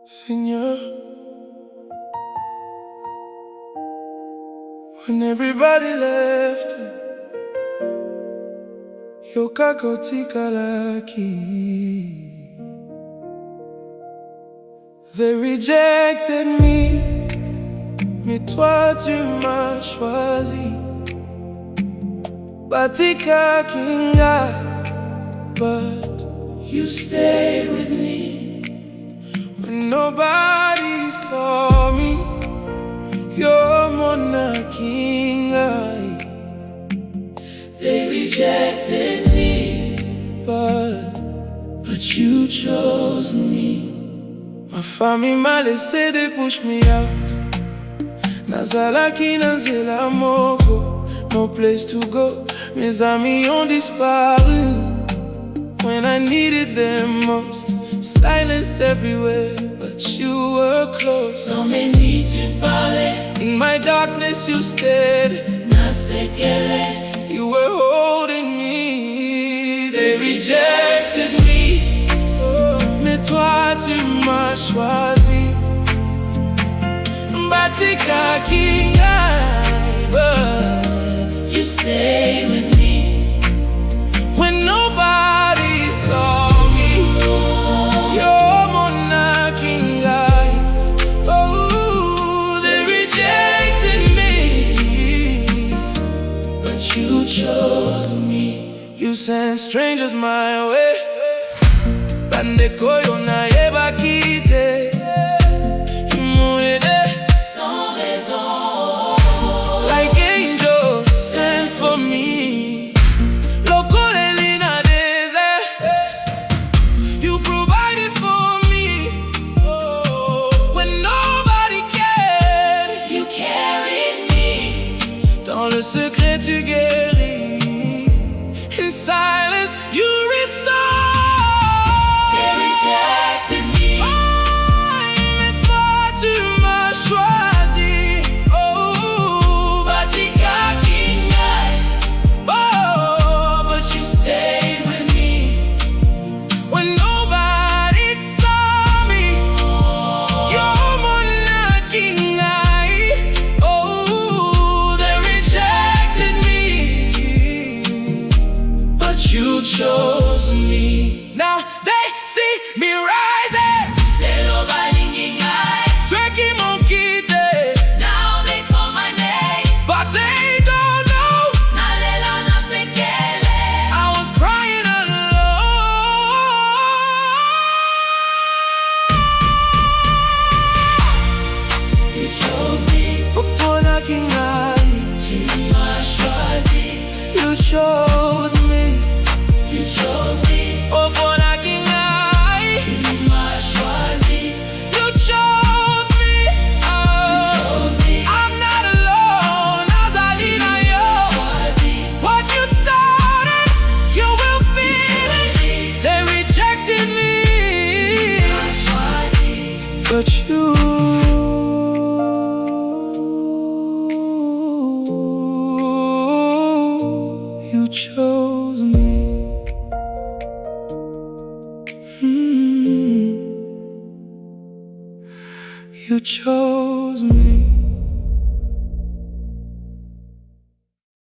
Seigneur, when everybody left, yokakotika laki. They rejected me, mais toi tu m'as choisi. Batika kinga, but you stayed with me. When nobody saw me, you're mona kinga. They rejected me, but you chose me. Ma famille m'a laissé, they push me out. Nazalaki nazela moko, no place to go. Mes amis ont disparu when I needed them most. Silence everywhere, but you were close. Dans mes nuits tu parlais, in my darkness you stayed. Nasekele, you were holding me. They rejected me, mais toi tu m'as choisi. Batika kingai, but you stayed with me. When nobody saw me, you're mona kingai. Oh, they rejected me, but you chose me. You sent strangers my way. Bande koyo na yeba kite. Sans raison, like angels sent for me. Lokolelina desert, you provided for me. Oh, when nobody cared, you carried me. Dans le secret tu guéris. In silence you restore. They rejected me, mais toi tu m'as choisi. Oh, Batika kingai, oh, but you stayed with me. when nobody saw me. You're mona kingai. Oh, they rejected me, but you chose me. Now they see me rising. OYEBI NGAI, Ceux qui m'ont quitté, now they call my name. but they don't know Nalela nasekele, I was crying alone. you chose me. Mona kingai, Tu m'as choisi, you chose me. you chose me. Mona kingai, Tu m'as choisi, you chose me. Oh, chose me. I'm not alone. Nazalina yo. Choisi, What you started, you will finish. They rejected me, m'as choisi, but you chose me. You chose